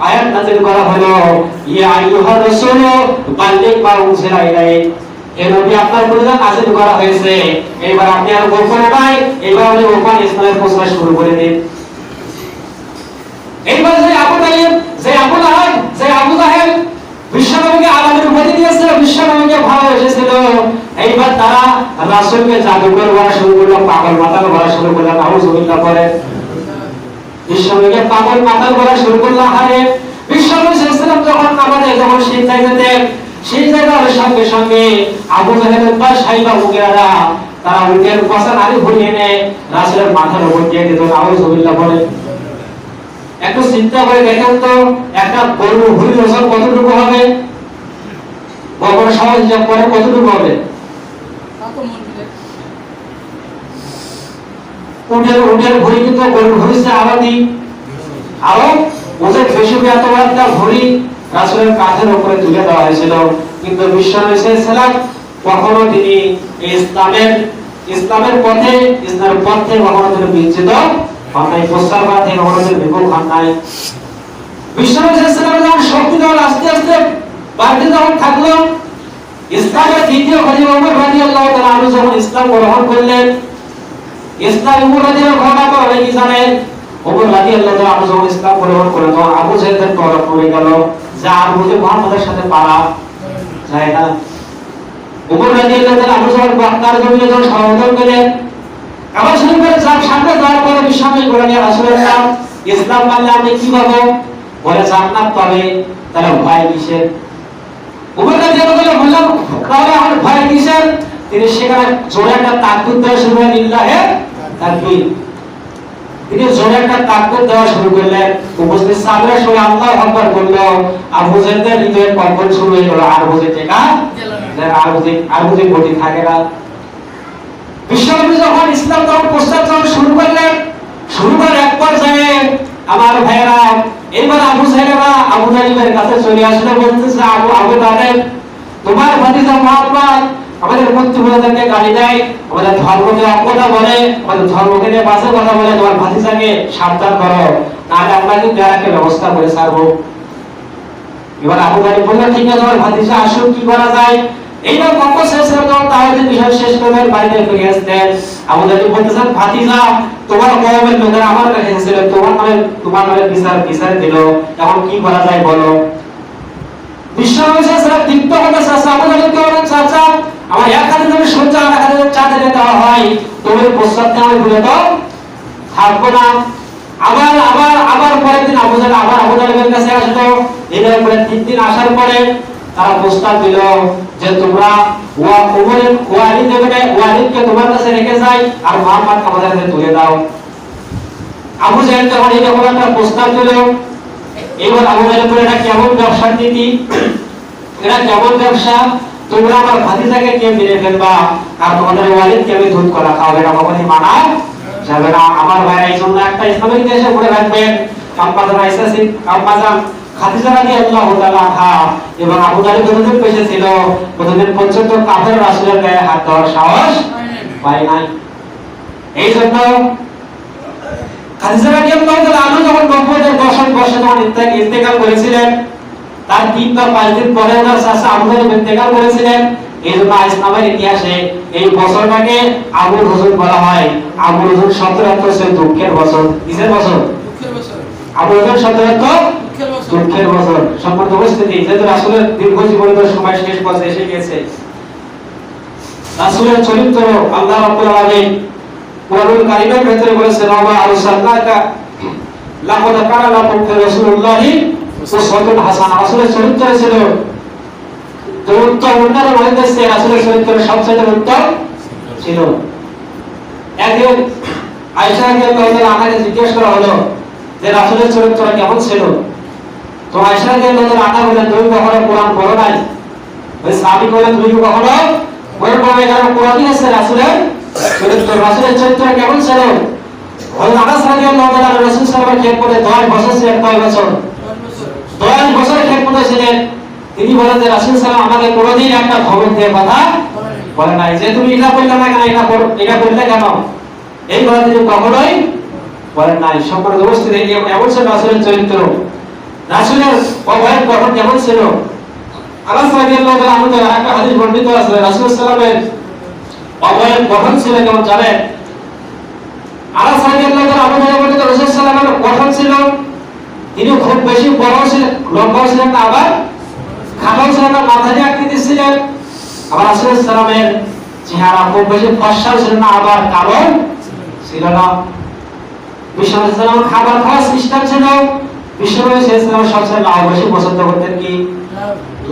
আয়াত নাযিল করা হলো, ইয়া আইয়ুহার রাসূল বাল্লিগ মা উনজিলা ইলাইক। এই নবী আপনার উপর নাযিল করা হয়েছে, এবার আপনি আর গোপনে নাই, এবার আপনি ওপেন ইসলামের প্রচার শুরু করে দিন। এইবার যে আবু তালিব, যে আবু লাহাব, যে আবু জাহেল বিশ্বনবীকে আলামের উপাধি দিয়েছিল, বিশ্বনবীকে ভালোবেসেছিল, এইবার তারা রাসূলকে জাদুকর বলা শুরু করলো, পাগল মাতাল বলা শুরু করলো। নাউযুবিল্লাহ করে বিশ্বনবীকে পাগল মাতাল বলা শুরু করলো। আরে বিশ্বনবী সাল্লাল্লাহু আলাইহি ওয়াসাল্লাম যখন নামাজে যখন সিজদায় যেতেন, সিজদার সঙ্গে সঙ্গে আবু জাহেলের বা সাইবা মুগিরারা তারা উটের পশা নারী ভরিয়ে এনে রাসূলের মাথার উপর দিয়ে দিত। নাউযুবিল্লাহ বলে। একটু চিন্তা করে দেখেন তো, একটা গরু ভুঁড়ির ওজন কতটুকু হবে? বড় সহজ হিসাব করে কতটুকু হবে? উটের ভুঁড়ি কিন্তু গরুর ভুঁড়ির চেয়ে আরো ওজন বেশি। এত বড় একটা ভুঁড়ি রাসূলের কাঁধের উপরে তুলে দেওয়া হয়েছিল, কিন্তু বিশ্বনবী সাল্লাল্লাহু আলাইহি ওয়াসাল্লাম কখনো তিনি ইসলামের পথে কখনো তিনি বিচ্ছিন্ন হন নাই, প্রস্তাব থেকে কখনো তিনি বিমুখ হন নাই। বিশ্বনবী সাল্লাল্লাহু আলাইহি ওয়াসাল্লামের যখন শক্তি যখন আস্তে আস্তে বাড়তে যখন থাকলো, ইসলামের দ্বিতীয় খলিফা ওমর রাদিয়াল্লাহু তাআলা আনহু যখন ইসলাম গ্রহণ করলেন, ইসলাম ওমর রাদিয়াল্লাহু ঘটনা অনেকে জানেন। ওমর রাদিয়াল্লাহু তাআলা আনহু যখন ইসলাম গ্রহণ করলেন, তখন আবু জাহেলের তরফ পড়ে গেল, যা আবু যে মুহাম্মাদের সাথে পারা যায় না। ওমর রাদিয়াল্লাহু তাআলা আনহু যখন বাক্কার জমিনে যখন সমর্থন করলেন, আবার শরীফের সামনে যাওয়ার পরে বিশ্বনবী বলেন, ইয়া রাসূলুল্লাহ, ইসলাম মানলে আমি কি পাবো? বলে জান্নাত পাবে। তাহলে ভয় কিসের? ওমর রাদিয়াল্লাহু তাআলা বললেন, তাহলে আমার ভয় কিসের? তিনি সেখানে জোরে একটা তাকবীর দেওয়া শুরু করলেন, লিল্লাহে তাকবীর। তিনি জোরে একটা তাকবীর দেওয়া শুরু করলেন, উপস্থিত সাহাবারা সবাই আল্লাহু আকবার বলল। আবু জাহেলের হৃদয়ে কম্পন শুরু হয়ে গেল, আর বুঝে টেকা আর বুঝে গতি থাকে না। বিশ্বনবী যখন ইসলাম যখন প্রচার যখন শুরু করলেন, শুরু করার এক পর্যায়ে আমার ভাইয়েরা এইবার আবু জাহেলরা আবু তালিবের কাছে চলে আসলে বলতেছে, আবু তালিব, তোমার ভাতিজা মুহাম্মদ আমাদের মুক্তিযোদ্ধাদেরকে গালি দেয়, আমাদের ধর্মকে অপমান বলে, আমাদের ধর্মকে নিয়ে বাজে কথা বলে, তোমার ভাতিজাকে সাবধান করো, নাহলে আমরা কিন্তু একটা ব্যবস্থা করে ছাড়বো। এবার আবু তালিব বলল, ঠিক আছে তোমার ভাতিজা আসুন, কি করা যায়? এইবার কত শেষ হলো, তাহলে বিষয় শেষ করে বাড়িতে ফিরে আসতেন। আবু তালিব বলতেছেন, ভাতিজা তোমার কওমের লোকেরা আমার কাছে এসেছিল, তোমার নামে বিচার দিল, এখন কি করা যায় বলো? বিশ্বনবী সাল্লাল্লাহু আলাইহি ওয়াসাল্লাম দীপ্ত হতে চাচা আবু তালিবকে বলেন, চাচা আমার এক হাতে তুমি সূর্য আর এক হাতে চাঁদে দেওয়া হয়, তুমি প্রস্তাবটা আমি ভুলে দাও, থাকবো না। আবার পরের দিন আবু তালিবের কাছে আসলো। এর পরে 3 দিন আসার পরে তারা প্রস্তাব দিল যে তোমরা ওয়ালিদকে তোমার কাছে রেখে যাই, আর মুহাম্মদকে আমাদের কাছে তুলে দাও। আবু জাহেল যখন এরকম একটা প্রস্তাব দিল, এবার আবু জাহেল বলে, এটা কেমন ব্যবসার নীতি, এটা কেমন ব্যবসা? তোমরা আমার ভাতিজাকে কে মেরে ফেলবা, আর তোমাদের ওয়ালিদকে আমি দুধ করা খাওয়াবে, এটা কখনোই মানা যাবে না। আমার ভাইরা এই জন্য একটা ইসলামিক দেশে পড়ে রাখবেন, খাদিজা রাদিয়াল্লাহু তাআলা আনহা এবং আবু তালিব যতদিন বেঁচে ছিল ততদিন পর্যন্ত কাফের রাসূলের গায়ে হাত দেওয়ার সাহস পায় নাই। এই জন্য খাদিজা রাদিয়াল্লাহু তাআলা আনহা যখন নবুয়তের 10 বর্ষে যখন ইন্তেকাল করেছিলেন, তার 3 বা 5 দিন পরে ওনার চাচা আবু তালিব ইন্তেকাল করেছিলেন। এই জন্য ইসলামের ইতিহাসে এই বছরটাকে আবুল হুজুন বলা হয়। আবুল হুজুন শব্দের অর্থ হচ্ছে দুঃখের বছর। কিসের বছর? দুঃখের বছর। আবুল হুজুন শব্দের অর্থ দুঃখের বছর। সম্পূর্ণ উপস্থিতি যেহেতু রাসূলের দীর্ঘ জীবনের সময় শেষ পথে এসে গেছে। রাসূলের চরিত্র আল্লাহ রাব্বুল আলামিন কুরআনুল কারীমের ভিতরে বলেছেন, ওয়া আরসালনাকা লাকাদ কানা লাকুম ফি রাসূলিল্লাহি উসওয়াতুন হাসানাহ। রাসূলের চরিত্র ছিল উত্তম, উন্নত হইতেছে। রাসূলের চরিত্র সবচেয়ে উত্তম ছিল। একদিন আয়েশা রাদিয়াল্লাহু তাআলা আনহাকে জিজ্ঞেস করা হলো যে রাসূলের চরিত্র কেমন ছিল। তো আয়েশা রাদিয়াল্লাহু তাআলা আনহা বলেন, তুমি কখনো কোরআন পড়ো নাই? ওই সাহাবী বলেন, তুমি কখনো পড়ো নাই? কারণ কোরআনই আছে রাসূলের চরিত্র। রাসূলের চরিত্র কেমন ছিল? ওই আনাস রাদিয়াল্লাহু তাআলা রাসূল সাল্লাল্লাহু আলাইহি ওয়াসাল্লামের খেদমতে 10 বছর ছিলেন। কয় বছর? 10 বছর খেদমতে ছিলেন। তিনি বলেন যে রাসূল সাল্লাল্লাহু আমাকে কোনোদিন একটা খবর দিয়ে কথা বলে নাই যে তুমি এটা করলে না কেন, এটা করলে কেন, এই কথা তিনি কখনোই বলেন নাই। সম্পূর্ণ উপস্থিতি এমন ছিল রাসূলের চরিত্র। রাসূলের অবয়ব গঠন কেমন ছিল? আনাস রাদিয়াল্লাহু তাআলা আনহু একটা হাদিস বর্ণিত আছে, রাসূল সাল্লাল্লাহু আলাইহি অবয়ব গঠন ছিল কেমন জানেন? আনাস রাদিয়াল্লাহু তাআলা আনহু বলেন রাসূল সাল্লাল্লাহু আলাইহি গঠন ছিল, তিনি খুব বেশি বড় ছিলেন, লম্বা ছিলেন না, আবার খাটো ছিলেন না, মাঝারি আকৃতি ছিলেন। আবার রাসূল সাল্লাল্লাহু আলাইহি চেহারা খুব বেশি ফর্সা ছিল না, আবার কালো ছিল না। বিশ্বনবী সাল্লাল্লাহু আলাইহি খাবার খাওয়ার সিস্টেম ছিল, বিশ্বনবী সাল্লাল্লাহু আলাইহি সবচেয়ে লাউ বেশি পছন্দ করতেন। কি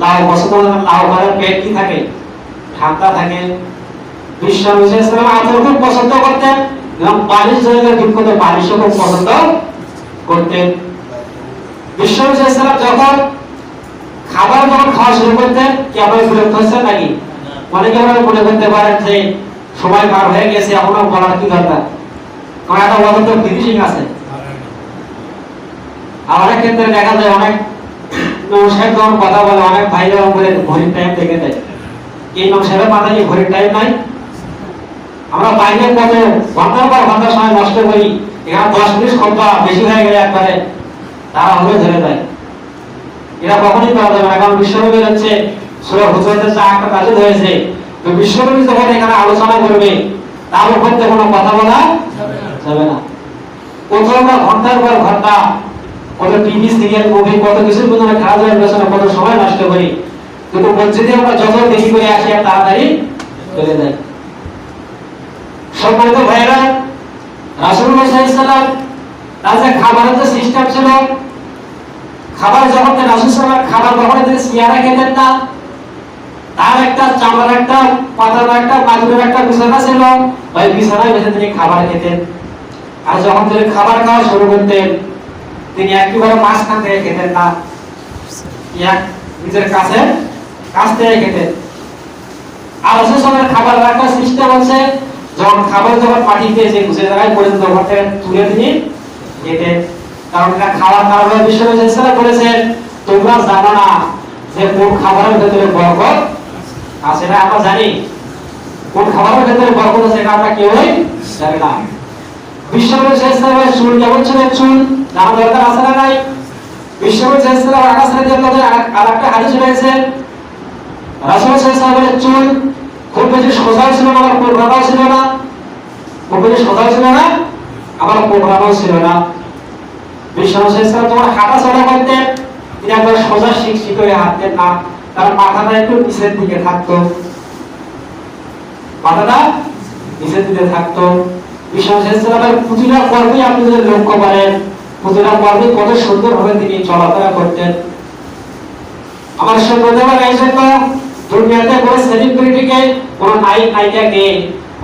লাউ পছন্দ করতেন? লাউ খাওয়ার পেট কি থাকে? ঠান্ডা থাকে। বিশ্বনবী সাল্লাল্লাহু আলাইহি আতর খুব পছন্দ করতেন এবং বালিশ জায়গার বিখ্যাত বালিশও খুব পছন্দ করতেন। বিশ্বনবী সাল্লাল্লাহু আলাইহি যখন খাবার যখন খাওয়া শুরু করতেন, কি আপনারা বিরক্ত হচ্ছেন নাকি? অনেকে আমরা মনে করতে পারেন যে সময় পার হয়ে গেছে, এখনো বলার কি দরকার, কারণ একটা ওয়াদা তো ফিনিশিং আছে। আর অনেক ক্ষেত্রে দেখা যায় অনেক সাহেব যখন কথা বলে, অনেক ভাই যখন বলে ঘড়ির টাইম দেখে দেয়। এই সাহেবের মাথায় কি ঘড়ির টাইম নাই? আমরা বাইরে কত ঘন্টার পর ঘন্টা সময় নষ্ট করি, এখানে 10 মিনিট ঘন্টা বেশি হয়ে গেলে একবারে তারা হলে ধরে দেয়। এরা কখনই করা যাবে না, কারণ বিশ্বনবী হচ্ছে সূরা হুজুরাতের যে আয়াতটা নাযিল হয়েছে, তো বিশ্বনবী যখন এখানে আলোচনা করবে তার উপর কোনো কথা বলা যাবে না। কোথাও আমরা ঘন্টার পর ঘন্টা কত টিভি সিরিয়াল মুভি কত কিছুর মধ্যে খেলাধুলার পেছনে কত সময় নষ্ট করি, কিন্তু মসজিদে আমরা যত দেরি করে আসি আর তাড়াতাড়ি চলে যাই। সম্মানিত ভাইরা, রাসূলুল্লাহ সাল্লাল্লাহু আলাইহি ওয়াসাল্লাম তার যে খাবারের যে সিস্টেম ছিল, খাবার যখন রাসূল সাল্লাল্লাহু আলাইহি খাবার কখনো তিনি সিয়ারা খেতেন না। তার একটা চামড়ার একটা পাতার একটা মাদুরের একটা বিছানা ছিল, ওই বিছানায় বসে তিনি খাবার খেতেন। আর যখন তিনি খাবার খাওয়া শুরু করতেন, তিনি একেবারে মাঝখান থেকে খেতেন না, নিজের কাছ থেকে খেতেন। আর রাসূল সাল্লাল্লাহু আলাইহি খাবারের একটা সিস্টেম আছে, যখন খাবার যখন পাঠিয়ে যে গুছিয়ে জায়গায় পড়ে তখন তুলে তিনি খেতেন। কারণ এটা খাওয়ার কারণে বিশ্বনবী সাল্লাল্লাহু আলাইহি ওয়াসাল্লাম বলেছেন, তোমরা জানো না যে কোন খাবারের ভিতরে বরকত আছে। না আমরা জানি কোন খাবারের ভিতরে বরকত আছে, এটা আমরা কেউই জানি না। বিশ্বনবী সাল্লাল্লাহু আলাইহি ওয়াসাল্লামের চুল কেমন ছিল? চুল জানা দরকার আছে না নাই? বিশ্বনবী সাল্লাল্লাহু আলাইহি ওয়াসাল্লাম আরেকটা হাদিস রয়েছে, রাসূল সাল্লাল্লাহু আলাইহি ওয়াসাল্লামের চুল খুব বেশি সোজা ছিল না, আবার কোঁকড়ানো ছিল না। খুব বেশি সোজা ছিল না, আবার কোঁকড়ানো ছিল না। বিশ্বনবী সাল্লাল্লাহু আলাইহি ওয়াসাল্লাম যখন হাঁটা চলা করতেন, তিনি একবার সোজা শিকশিক করে হাঁটতেন না, তার মাথাটা একটু নিচের দিকে থাকতো, মাথাটা নিচের দিকে থাকতো। বিশ্বনবী সাল্লাল্লাহু আলাইহি ওয়াসাল্লামের প্রতিটা কর্মে আপনি যদি লক্ষ্য করেন, প্রতিটা কর্মে কত সুন্দরভাবে তিনি চলাফেরা করতেন। আমার সম্প্রদায়ের এই জন্য দুনিয়াতে কোনো সেলিব্রিটিকে, কোনো নায়ক নায়িকাকে,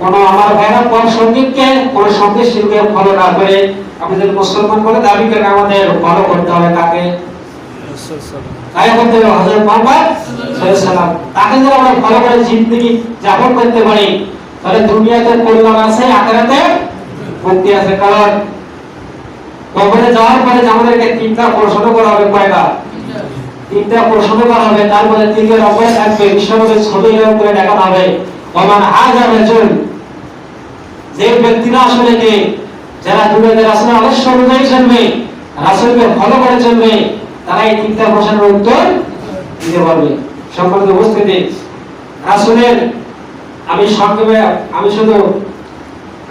কোনো আমার ভাইরা কোন সঙ্গীতকে, কোনো সঙ্গীত শিল্পীকে ফলো না করে আপনি যদি মুসলমান বলে দাবি করেন, আমাদের ফলো করতে হবে কাকে? তাই করতে হবে হযরত মুহাম্মদ সাল্লাল্লাহু আলাইহি ওয়াসাল্লাম। তাকে যদি আমরা ফলো করে জিন্দেগি যাপন করতে পারি, তাহলে দুনিয়াতে কল্যাণ আছে, আখিরাতে মুক্তি আছে। কারণ কবরে যাওয়ার পরে আমাদেরকে তিনটা প্রশ্ন করা হবে। কয়টা? তিনটা প্রশ্ন করা হবে, তারপরে তৃতীয় নম্বরে থাকবে বিশ্বনবীর ছবি এরকম করে দেখানো হবে। ওমান হাজার রাজুল, যে ব্যক্তিরা আসলে কে, যারা দুনিয়াতে রাসূলের আদর্শ অনুযায়ী চলবে, রাসূলকে ফলো করে চলবে, তারা এই তিনটা প্রশ্নের উত্তর দিতে পারবে। সম্মানিত উপস্থিতি, রাসূলের আমি শুধু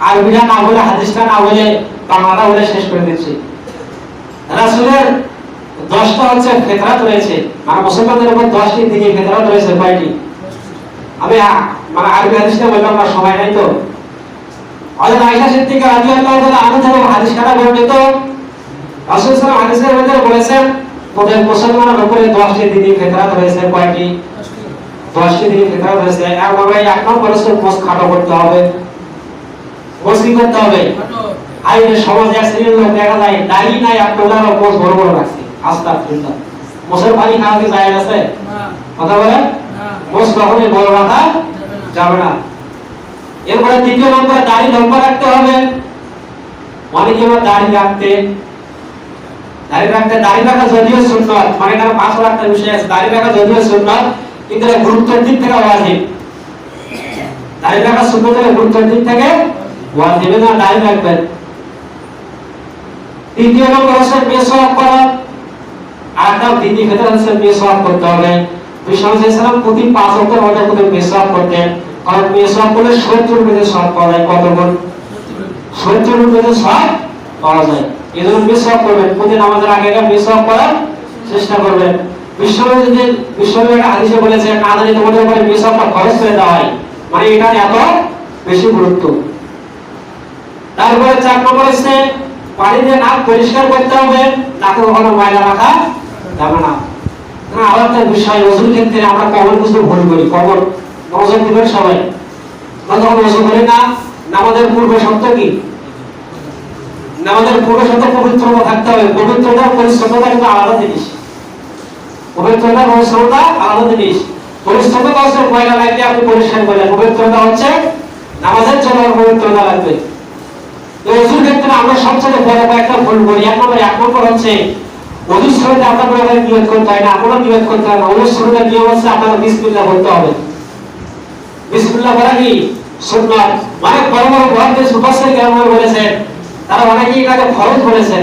আরবিটা না বলে, হাদিসটা না বলে, বাংলাটা বলে শেষ করে দিচ্ছি। রাসূলের 10টা হচ্ছে ফিতরাত রয়েছে, মানে মুসলমানদের উপর 10টি দিকে ফিতরাত রয়েছে। কয়টি? আমি মানে আরবি হাদিসটা বললাম না, সময় নাই তো। হযরত আয়েশা সিদ্দিকা রাদিয়াল্লাহু তাআলা আনহা থেকে হাদিস কাটা বর্ণিত, রাসূল সাল্লাল্লাহু আলাইহি হাদিসের মধ্যে বলেছেন, প্রত্যেক মুসলমানের উপরে 10টি দিকে ফিতরাত রয়েছে। কয়টি? 10টি দিকে ফিতরাত রয়েছে। আর ভাই এক নম্বর হচ্ছে মোস খাটো করতে হবে। মোস কি করতে হবে? আর এই সমাজে এক শ্রেণীর লোক দেখা যায় দাড়ি নাই, আর টোলার মোস বড় বড় রাখছে। আস্তাগফিরুল্লাহ। মোসের পানি খাওয়াতে যায় আছে? কথা বলেন? মোস কখনোই বড় রাখা যাবে না। এরপরে দ্বিতীয় নম্বরে দাড়ি লম্বা রাখতে হবে। অনেকে আবার দাড়ি রাখতে দাড়ি রাখা যদিও সুন্নাত, মানে এখানে 5 একটা বিষয় আছে। দাড়ি রাখা যদিও সুন্নাত, কিন্তু এর গুরুত্বের দিক থেকে ওয়াজিব। দাড়ি রাখা সুন্নাতের গুরুত্বের দিক থেকে ওয়াজিব, না দাড়ি রাখবেন। তৃতীয় নম্বর হচ্ছে মেসওয়াক করা। আর একটা দিনই ভেতর হচ্ছে মেসওয়াক করতে হবে। বিষ্ণু সাল্লাল্লাহু প্রতি 5 ওয়াক্তের মধ্যে মধ্যে মেসওয়াক করতেন, কারণ মেসওয়াক করলে 70 মিনিটের সওয়াব পাওয়া যায়। কত গুণ? 70 মিনিটের সওয়াব পাওয়া যায়। এজন্য মেসওয়াক করবেন, প্রতি নামাজের আগে মেসওয়াক করার চেষ্টা করবেন। বিশ্বনবী একটা হাদিসে বলেছেন, না জানি তোমাদের উপরে মেসওয়াকটা খরচ করে দেওয়া হয়, মানে এটা এত বেশি গুরুত্ব। তারপরে 4 নম্বর হচ্ছে পানি দিয়ে নাক পরিষ্কার করতে হবে, নাকে কখনো ময়লা রাখা যাবে না। আবার একটা বিষয়, ওযুর ক্ষেত্রে আমরা কমন কিছু ভুল করি। কমন নজর দিবেন সবাই। আমরা যখন ওযু করি না, নামাজের পূর্ব শর্ত কি? নামাজের পূর্ব শর্ত পবিত্রতা থাকতে হবে। পবিত্রতা পরিচ্ছন্নতা কিন্তু আলাদা জিনিস। পবিত্রতা পরিচ্ছন্নতা আলাদা জিনিস। পরিচ্ছন্নতা হচ্ছে ময়লা লাগলে আপনি পরিষ্কার করলেন, পবিত্রতা হচ্ছে নামাজের জন্য পবিত্রতা লাগবে। ওযুর ক্ষেত্রে আমরা সবচেয়ে বড় একটা ভুল করি। এক নম্বর হচ্ছে ওযুর শুরুতে আপনার কোনো নিয়ত করতে হয় না, কোনো নিয়ত করতে হয় না। ওযুর শুরুতে নিয়ম হচ্ছে আপনার বিসমিল্লাহ বলতে হবে। বিসমিল্লাহ বলা কি সুন্নাত। মানে বড় বড় মুহাদ্দিস মুফাসসির কেরাম বলেছেন, তারা অনেকেই এটাকে ফরজ বলেছেন,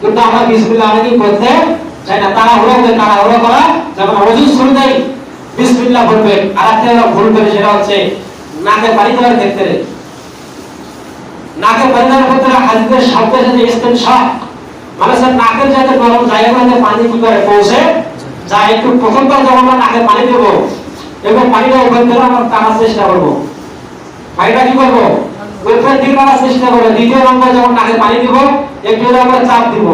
কিন্তু আমরা বিসমিল্লাহ অনেকেই বলতে চাই না। তাড়াহুড়ো করা যখন ওযুর শুরুতেই বিসমিল্লাহ বলবেন। আর একটা ভুল করে, সেটা হচ্ছে নাকে পানি দেওয়ার ক্ষেত্রে। নাকে পানি দেওয়ার ক্ষেত্রে হাদিসের শব্দের সাথে ইস্তেনশাক, মানে স্যার নাকের যাতে নরম জায়গাগুলোতে পানি কি করে পৌঁছে যায়। একটু প্রথমবার যখন আমরা নাকে পানি দেবো, এবং পানিটা ওখান থেকে আমরা টানার চেষ্টা করবো। পানিটা কি করবো? ওইখান থেকে টানার চেষ্টা করবো। দ্বিতীয় নম্বর যখন নাকে পানি দিব, একটু আমরা চাপ দিব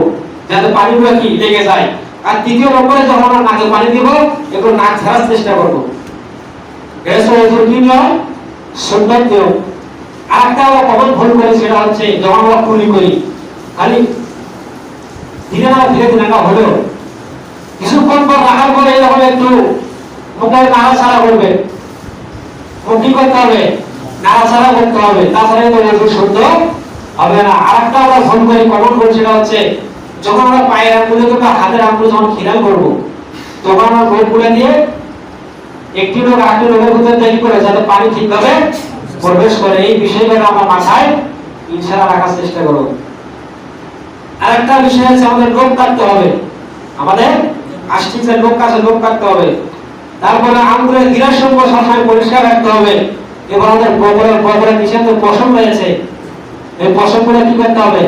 যাতে পানিগুলো কি লেগে যায়। আর তৃতীয় নম্বরে যখন আমরা নাকে পানি দিব, একটু নাক ছাড়ার চেষ্টা করবো। এটা ওযুর কি নিয়ম? সুন্নাত নিয়ম। আর একটা আমরা কমন ভুল করি, সেটা হচ্ছে যখন আমরা কুলি করি, খালি ধীরে ধীরে হলেও কিছুক্ষণ পর রাখার পরে এরকম একটু মুখে নাড়াচাড়া করবে। কি করতে হবে? নাড়াচাড়া করতে হবে, তাছাড়া তো ওযু শুদ্ধ হবে না। আর একটা আমরা ভুল করি, কমন ভুল, সেটা হচ্ছে যখন আমরা পায়ের আঙ্গুলে কিংবা হাতের আঙ্গুলে যখন খিলাল করবো, তখন আমরা মুখগুলো দিয়ে একটি লোক আরেকটি লোকের ভিতরে তৈরি করে যাতে পানি ঠিকভাবে প্রবেশ করে। এই বিষয়গুলো আমরা মাথায় ইনশাআল্লাহ রাখার চেষ্টা করব। আরেকটা বিষয় আছে, আমাদের লোক কাটতে হবে। আমাদের আষ্টিকের লোক কাটতে হবে। তারপরে আঙ্গুলের গিরাসমূহ সবসময় পরিষ্কার রাখতে হবে। এবং আমাদের গোবরের নিচে যে পশম রয়েছে, এই পশমগুলো কি করতে হবে?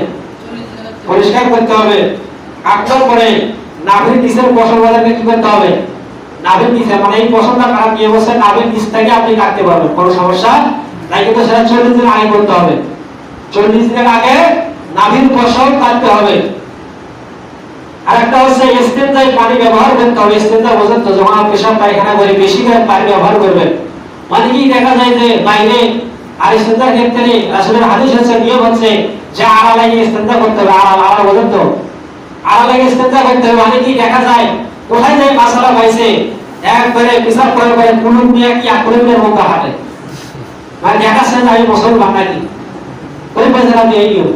পরিষ্কার করতে হবে। কাটার পরে নাভির নিচের পশমগুলোকে কি করতে হবে? নাভির নিচে, মানে এই পশমটা কাটার নিয়ম হচ্ছে নাভির নিচ থেকে আপনি কাটতে পারবেন, কোনো সমস্যা নাই। কিন্তু সেটা 40 দিন আগে করতে হবে। 40 দিনের আগে নাভির পশম কাটতে হবে। আরেকটা হচ্ছে ইস্তেঞ্জায় পানি ব্যবহার করতে হবে। ইস্তেঞ্জা বোঝেন তো, যখন আপনি পেশাব পায়খানা করে বেশি করে পানি ব্যবহার করবেন। অনেকেই দেখা যায় যে বাইরে, আর ইস্তেঞ্জার ক্ষেত্রে রাসূলের হাদিস হচ্ছে, নিয়ম হচ্ছে যে আড়া লাগিয়ে ইস্তেঞ্জা করতে হবে। আড়া বোঝেন তো, আড়া লাগিয়ে ইস্তেঞ্জা করতে হবে। অনেকেই দেখা যায় কোথায় যায় মাসালা পাইছে, একবারে পেশাব করে করে কুলুপ নিয়ে কি আকরিমের মতো হাঁটে, মানে দেখাচ্ছে যে আমি মুসলমান নাকি। ওই পেশাব নিয়ে নিয়ম।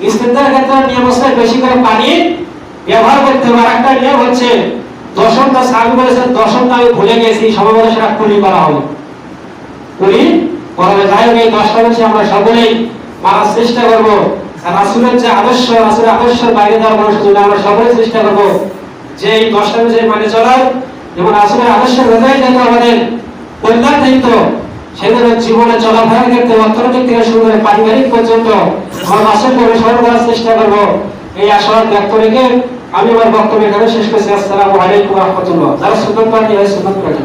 ইস্তেঞ্জার ক্ষেত্রে নিয়ম হচ্ছে বেশি করে পানি ব্যবহার করতে হবে। আর একটা নিয়ম হচ্ছে দশমটা সাহাবী বলেছেন দশমটা আমি ভুলে গেছি, সমবেত সেটা কুলি করা হবে, কুলি করা হবে। যাই হোক এই 10টা হচ্ছে আমরা সকলেই মানার চেষ্টা করবো। রাসূলের যে আদর্শ, রাসূলের আদর্শের বাইরে যাওয়ার কোনো সুযোগ নেই। আমরা সকলেই চেষ্টা করবো যে এই 10টা বিষয় মানে চলার এবং রাসূলের আদর্শের হৃদয় যেহেতু আমাদের কল্যাণ দায়িত্ব, সেজন্য জীবনে চলাফেরার ক্ষেত্রে অর্থনৈতিক থেকে শুরু করে পারিবারিক পর্যন্ত আমরা রাসূলকে অনুসরণ করার চেষ্টা করবো। এই আশাবাদ ব্যক্ত রেখে আমি আমার বক্তব্য এখানে শেষ করছি। আসসালামু আলাইকুম ওয়া রাহমাতুল্লাহ। যারা সুন্নাত পালন করে সুন্নাত করে